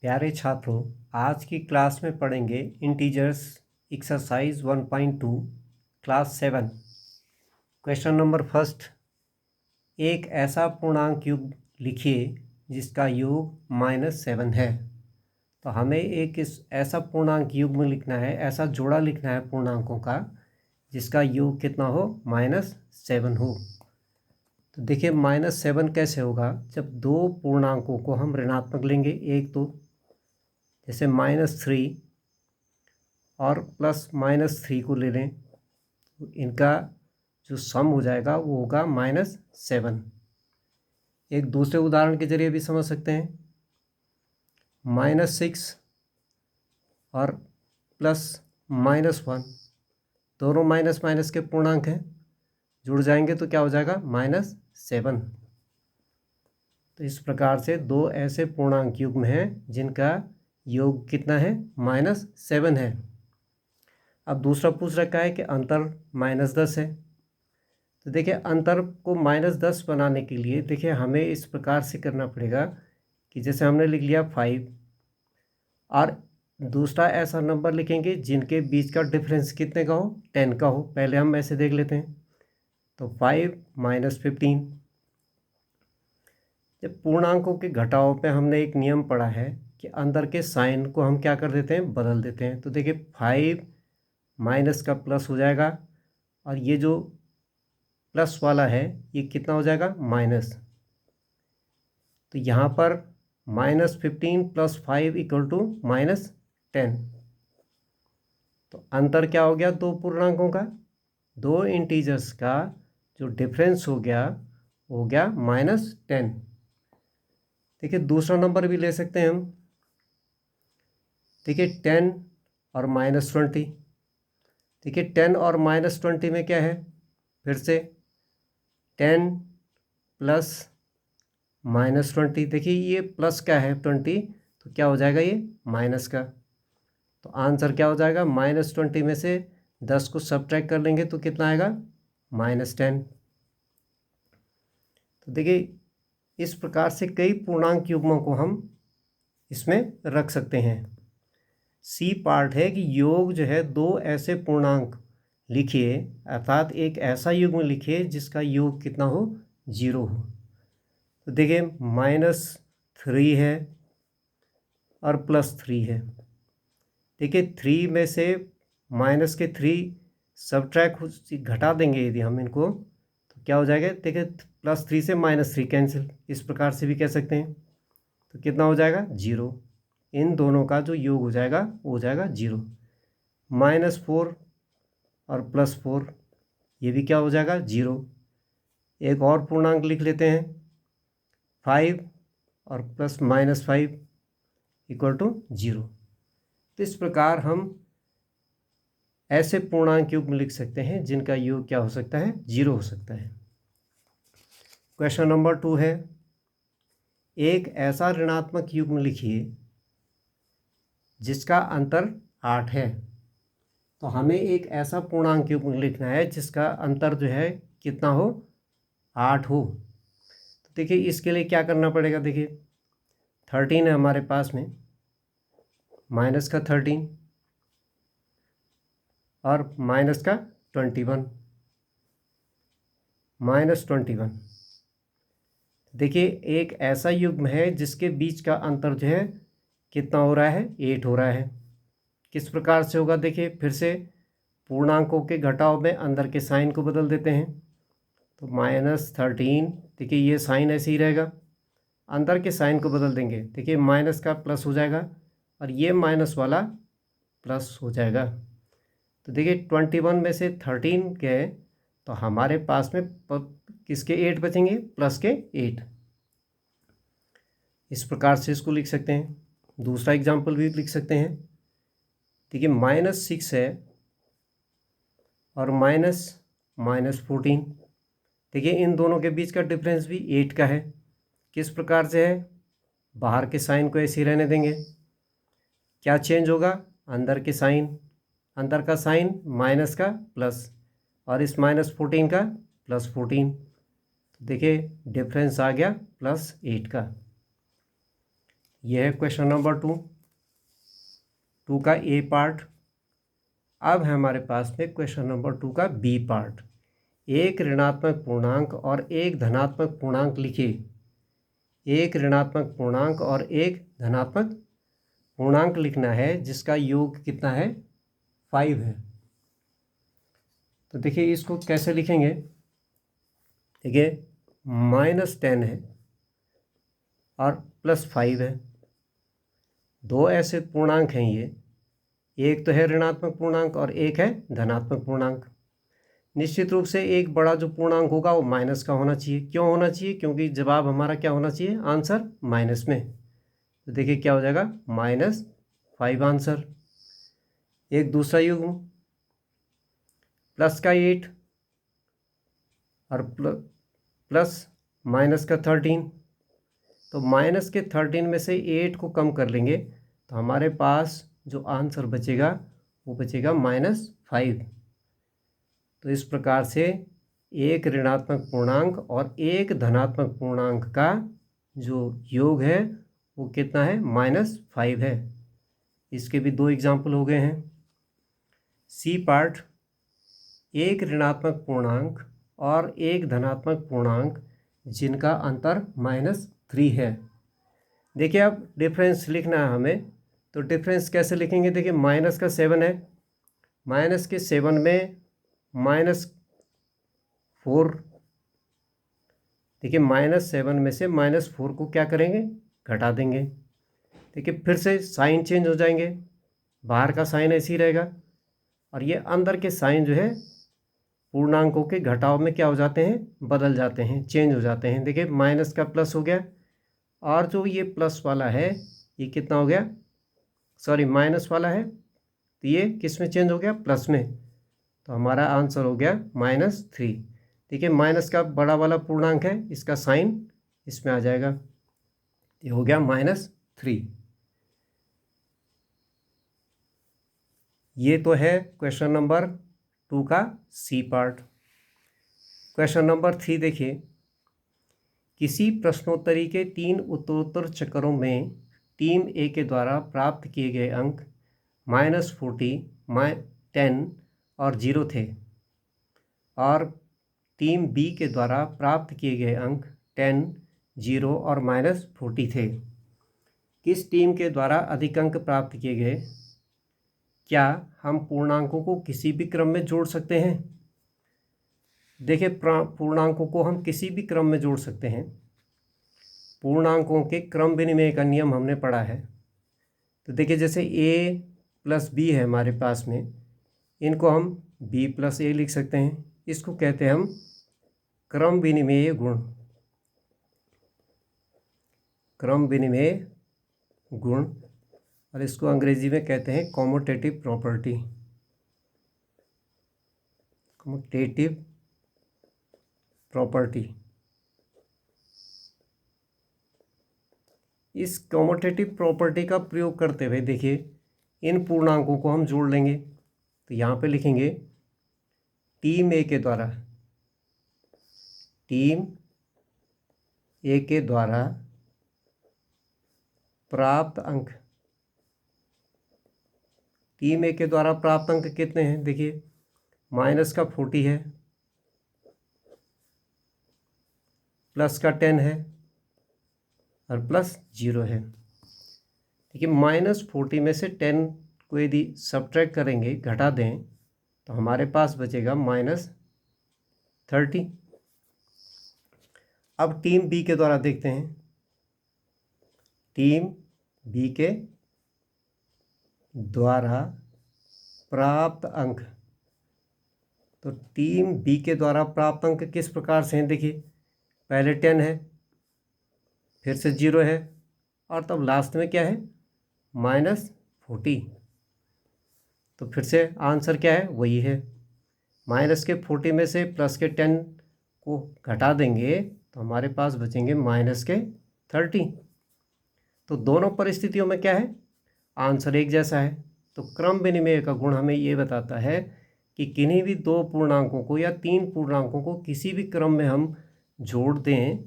प्यारे छात्रों, आज की क्लास में पढ़ेंगे integers exercise 1.2 class 7। Question number first, एक ऐसा पूर्णांक युग लिखिए जिसका योग -7 है। तो हमें एक ऐसा पूर्णांक युग में लिखना है, ऐसा जोड़ा लिखना है पूर्णांकों का जिसका योग कितना हो, -7 हो। तो देखिए -7 कैसे होगा, जब दो पूर्णांकों को हम ऋणात्मक लेंगे। एक तो जैसे -3 और +-3 को ले लें, तो इनका जो सम हो जाएगा वो होगा -7। एक दूसरे उदाहरण के जरिए भी समझ सकते हैं। -6 और +-1 दोनों माइनस माइनस के पूर्णांक हैं, जुड़ जाएंगे तो क्या हो जाएगा, -7। तो इस प्रकार से दो ऐसे पूर्णांक युग्म हैं जिनका योग कितना है, -7 है। अब दूसरा पूछ रखा है कि अंतर -10 है। तो देखिए अंतर को -10 बनाने के लिए देखिए हमें इस प्रकार से करना पड़ेगा कि जैसे हमने लिख लिया 5 और दूसरा ऐसा नंबर लिखेंगे जिनके बीच का डिफरेंस कितने का हो, 10 का हो। पहले हम ऐसे देख लेते हैं। तो 5 - 15। जब पूर्णांकों के घटाव पे हमने एक नियम पढ़ा है कि अंदर के साइन को हम क्या कर देते हैं, बदल देते हैं। तो देखिए 5 माइनस का प्लस हो जाएगा और ये जो प्लस वाला है ये कितना हो जाएगा, माइनस। तो यहाँ पर -15 + 5 = -10। तो अंतर क्या हो गया, दो पूर्णांकों का, दो इंटीजर्स का जो डिफरेंस हो गया वो हो गया -10। देखिए दूसरा नंबर भी ले सकते हैं हम। देखिए 10 और -20। देखिए 10 और -20 में क्या है, फिर से 10 + -20। देखिए ये प्लस का है 20, तो क्या हो जाएगा, ये माइनस का। तो आंसर क्या हो जाएगा, -20 में से 10 को सब्ट्रैक्ट कर लेंगे तो कितना आएगा, -10। तो देखिए इस प्रकार से कई पूर्णांक युग्मों को हम इसमें रख सकते हैं। सी पार्ट है कि योग जो है दो ऐसे पूर्णांक लिखिए, अर्थात एक ऐसा युग्म लिखिए जिसका योग कितना हो, 0 हो। तो देखिए -3 है और +3 है। देखिए 3 में से -3 सब्ट्रैक्ट घटा देंगे यदि हम इनको, तो क्या हो जाएगा, देखिए +3 से -3 कैंसिल, इस प्रकार से भी कह सकते हैं। तो कितना हो जाएगा, 0। इन दोनों का जो योग हो जाएगा वो हो जाएगा 0। -4 और +4 ये भी क्या हो जाएगा, 0। एक और पूर्णांक लिख लेते हैं, 5 और +-5 = 0। तो इस प्रकार हम ऐसे पूर्णांक युग्म लिख सकते हैं जिनका योग क्या हो सकता है, 0 हो सकता है। क्वेश्चन नंबर 2 है, एक ऐसा ऋणात्मक युग्म लिखिए जिसका अंतर 8 है। तो हमें एक ऐसा पूर्णांक युग्म लिखना है जिसका अंतर जो है कितना हो, 8 हो। तो देखिए इसके लिए क्या करना पड़ेगा, देखिए 13 है हमारे पास में, माइनस का 13 और माइनस का 21, -21। देखिए एक ऐसा युग्म है जिसके बीच का अंतर जो है कितना हो रहा है, 8 हो रहा है। किस प्रकार से होगा, देखिए फिर से पूर्णांकों के घटाव में अंदर के साइन को बदल देते हैं। तो -13, देखिए ये साइन ऐसे ही रहेगा, अंदर के साइन को बदल देंगे। देखिए माइनस का प्लस हो जाएगा और ये माइनस वाला प्लस हो जाएगा। तो देखिए 21 में से 13 गए तो हमारे पास में किसके 8 बचेंगे, प्लस के 8। इस प्रकार से इसको लिख सकते हैं। दूसरा एग्जाम्पल भी लिख सकते हैं। देखिए -6 है और -14। देखिए इन दोनों के बीच का डिफरेंस भी 8 का है। किस प्रकार से है, बाहर के साइन को ऐसे ही रहने देंगे। क्या चेंज होगा, अंदर के साइन, अंदर का साइन माइनस का प्लस और इस -14 का +14। तो देखिए डिफरेंस आ गया +8 का। यह है क्वेश्चन नंबर 2 का ए पार्ट। अब है हमारे पास में क्वेश्चन नंबर 2 का बी पार्ट। एक ऋणात्मक पूर्णांक और एक धनात्मक पूर्णांक लिखिए। एक ऋणात्मक पूर्णांक और एक धनात्मक पूर्णांक लिखना है जिसका योग कितना है, 5 है। तो देखिए इसको कैसे लिखेंगे। देखिए -10 है और +5 है। दो ऐसे पूर्णांक हैं ये, एक तो है ऋणात्मक पूर्णांक और एक है धनात्मक पूर्णांक। निश्चित रूप से एक बड़ा जो पूर्णांक होगा वो माइनस का होना चाहिए। क्यों होना चाहिए? क्योंकि जवाब हमारा क्या होना चाहिए, आंसर माइनस में। तो देखिए क्या हो जाएगा, -5 आंसर। एक दूसरा युग्म प्लस का 8 और प्लस माइनस का 13। तो माइनस के 13 में से 8 को कम कर लेंगे तो हमारे पास जो आंसर बचेगा वो बचेगा -5। तो इस प्रकार से एक ऋणात्मक पूर्णांक और एक धनात्मक पूर्णांक का जो योग है वो कितना है, -5 है। इसके भी 2 एग्जाम्पल हो गए हैं। सी पार्ट, एक ऋणात्मक पूर्णांक और एक धनात्मक पूर्णांक जिनका अंतर -3 है। देखिए अब डिफरेंस लिखना है हमें, तो डिफरेंस कैसे लिखेंगे। देखिए माइनस का 7 है, माइनस के 7 में -4। देखिए -7 में से -4 को क्या करेंगे, घटा देंगे। देखिए फिर से साइन चेंज हो जाएंगे, बाहर का साइन ऐसे ही रहेगा और ये अंदर के साइन जो है पूर्णांकों के घटाव में क्या हो जाते हैं, बदल जाते हैं, चेंज हो जाते हैं। देखिए माइनस का प्लस हो गया और जो ये प्लस वाला है ये कितना हो गया, सॉरी माइनस वाला है तो ये किस में चेंज हो गया, प्लस में। तो हमारा आंसर हो गया -3। देखिए माइनस का बड़ा वाला पूर्णांक है, इसका साइन इसमें आ जाएगा, ये हो गया -3। ये तो है क्वेश्चन नंबर 2 का सी पार्ट। क्वेश्चन नंबर 3 देखिए, किसी प्रश्नोत्तरी के 3 उत्तरोत्तर चक्रों में टीम ए के द्वारा प्राप्त किए गए अंक -40, 10 और 0 थे और टीम बी के द्वारा प्राप्त किए गए अंक 10, 0 और -40 थे। किस टीम के द्वारा अधिक अंक प्राप्त किए गए? क्या हम पूर्णांकों को किसी भी क्रम में जोड़ सकते हैं? देखिए पूर्णांकों को हम किसी भी क्रम में जोड़ सकते हैं। पूर्णांकों के क्रम विनिमय का नियम हमने पढ़ा है। तो देखिए जैसे a + b है हमारे पास में, इनको हम b + a लिख सकते हैं। इसको कहते हैं हम क्रम विनिमेय गुण, क्रम विनिमेय गुण, और इसको अंग्रेजी में कहते हैं कॉम्यूटेटिव प्रॉपर्टी, कॉम्यूटेटिव प्रॉपर्टी। इस कॉम्यूटेटिव प्रॉपर्टी का प्रयोग करते हुए देखिए इन पूर्णांकों को हम जोड़ लेंगे। तो यहाँ पे लिखेंगे टीम ए के द्वारा, टीम ए के द्वारा प्राप्त अंक, टीम ए के द्वारा प्राप्त अंक कितने हैं? देखिए माइनस का 40 है, प्लस का 10 है और +0 है। देखिए -40 में से 10 को यदि सब्ट्रैक्ट करेंगे, घटा दें, तो हमारे पास बचेगा -30। अब टीम बी के द्वारा देखते हैं, टीम बी के द्वारा प्राप्त अंक। तो टीम बी के द्वारा प्राप्त अंक किस प्रकार से हैं? देखिए पहले 10 है, फिर से 0 है और तब लास्ट में क्या है, -40। तो फिर से आंसर क्या है, वही है। माइनस के 40 में से प्लस के 10 को घटा देंगे तो हमारे पास बचेंगे -30। तो दोनों परिस्थितियों में क्या है, आंसर एक जैसा है। तो क्रम विनिमय का गुण हमें ये बताता है कि किन्हीं भी 2 पूर्णांकों को या 3 पूर्णांकों को किसी भी क्रम में हम जोड़ दें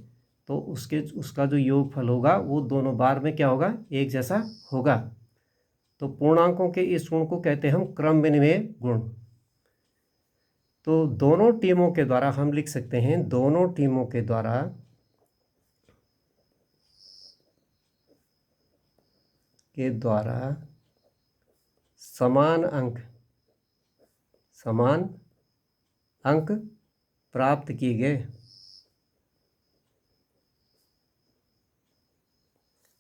तो उसका जो योगफल होगा वो दोनों बार में क्या होगा, एक जैसा होगा। तो पूर्णांकों के इस गुण को कहते हैं हम क्रम विनिमय गुण। तो दोनों टीमों के द्वारा हम लिख सकते हैं, दोनों टीमों के द्वारा समान अंक प्राप्त किए गए।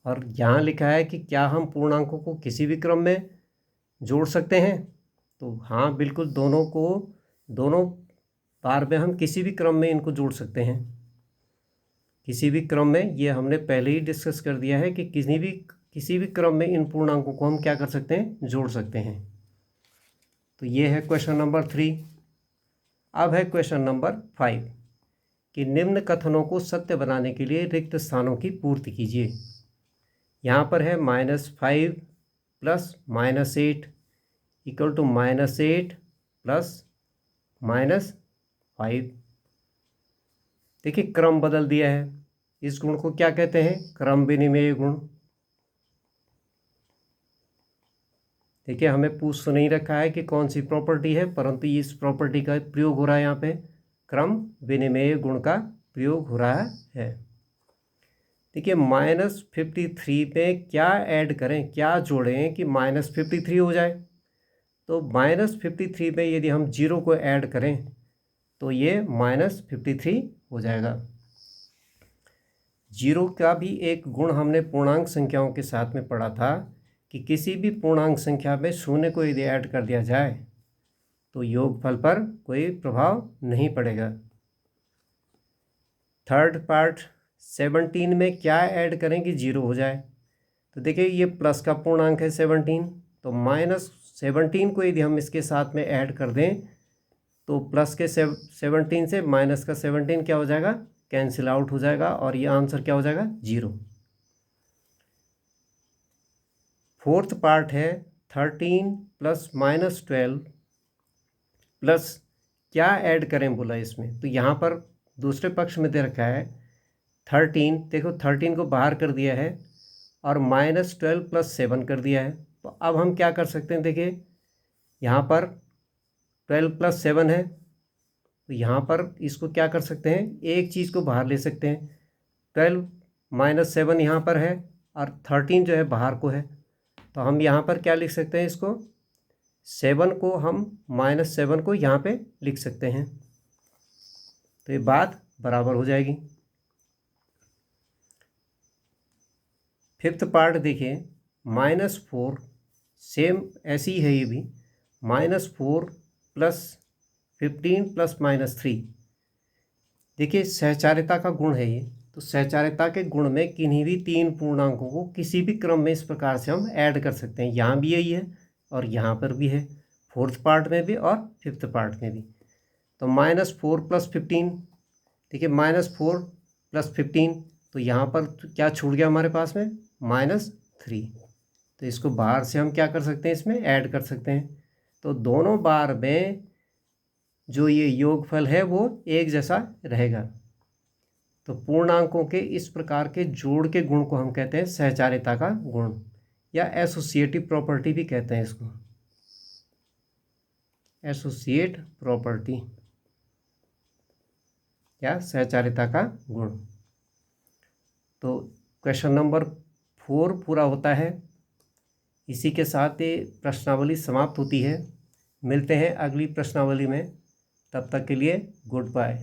और यहाँ लिखा है कि क्या हम पूर्णांकों को किसी भी क्रम में जोड़ सकते हैं, तो हाँ बिल्कुल, दोनों बार में हम किसी भी क्रम में इनको जोड़ सकते हैं। किसी भी क्रम में, ये हमने पहले ही डिस्कस कर दिया है कि किसी भी क्रम में इन पूर्णांकों को हम क्या कर सकते हैं, जोड़ सकते हैं। तो ये है क्वेश्चन नंबर 3। अब है क्वेश्चन नंबर 5 कि निम्न कथनों को सत्य बनाने के लिए रिक्त स्थानों की पूर्ति कीजिए। यहाँ पर है -5 प्लस -8 इक्वल टू -8 प्लस -5। देखिए क्रम बदल दिया है। इस गुण को क्या कहते हैं, क्रम विनिमय गुण। देखिए हमें पूछ तो नहीं रखा है कि कौन सी प्रॉपर्टी है, परंतु इस प्रॉपर्टी का प्रयोग हो रहा है, यहाँ पे क्रम विनिमय गुण का प्रयोग हो रहा है। देखिए -53 पे क्या ऐड करें, क्या जोड़ें कि -53 हो जाए। तो -53 पे यदि हम 0 को ऐड करें तो ये -53 हो जाएगा। 0 का भी एक गुण हमने पूर्णांक संख्याओं के साथ में पढ़ा था कि किसी भी पूर्णांक संख्या में 0 को यदि ऐड कर दिया जाए तो योगफल पर कोई प्रभाव नहीं पड़ेगा। थर्ड पार्ट 17 में क्या ऐड करें कि 0 हो जाए। तो देखिए ये प्लस का पूर्णांक है 17, तो -17 को यदि हम इसके साथ में ऐड कर दें तो प्लस के 17 से माइनस का 17 क्या हो जाएगा, कैंसिल आउट हो जाएगा, और ये आंसर क्या हो जाएगा, 0। फोर्थ पार्ट है 13 प्लस -12 प्लस क्या ऐड करें बोला इसमें। तो यहाँ पर दूसरे पक्ष में दे रखा है 13, देखो 13 को बाहर कर दिया है और -12 प्लस 7 कर दिया है। तो अब हम क्या कर सकते हैं, देखिए यहाँ पर 12 प्लस 7 है, तो यहाँ पर इसको क्या कर सकते हैं, एक चीज़ को बाहर ले सकते हैं। 12 - 7 यहाँ पर है और 13 जो है बाहर को है, तो हम यहाँ पर क्या लिख सकते हैं, इसको 7 को हम -7 को यहाँ पे लिख सकते हैं, तो ये बात बराबर हो जाएगी। फिफ्थ पार्ट देखिए -4, सेम ऐसी ही है ये भी, -4 प्लस 15 प्लस -3। देखिए सहचारिता का गुण है ये, तो सहचारिता के गुण में किन्हीं भी 3 पूर्णांकों को किसी भी क्रम में इस प्रकार से हम ऐड कर सकते हैं। यहाँ भी यही है और यहाँ पर भी है, फोर्थ पार्ट में भी और फिफ्थ पार्ट में भी। तो -4 प्लस 15, देखिए -4 प्लस 15, तो यहाँ पर क्या छूट गया हमारे पास में, -3। तो इसको बाहर से हम क्या कर सकते हैं, इसमें ऐड कर सकते हैं। तो दोनों बार में जो ये योगफल है वो एक जैसा रहेगा। तो पूर्णांकों के इस प्रकार के जोड़ के गुण को हम कहते हैं सहचारिता का गुण, या एसोसिएटिव प्रॉपर्टी भी कहते हैं इसको, एसोसिएट प्रॉपर्टी या सहचारिता का गुण। तो क्वेश्चन नंबर 4 पूरा होता है। इसी के साथ ये प्रश्नावली समाप्त होती है। मिलते हैं अगली प्रश्नावली में, तब तक के लिए गुड बाय।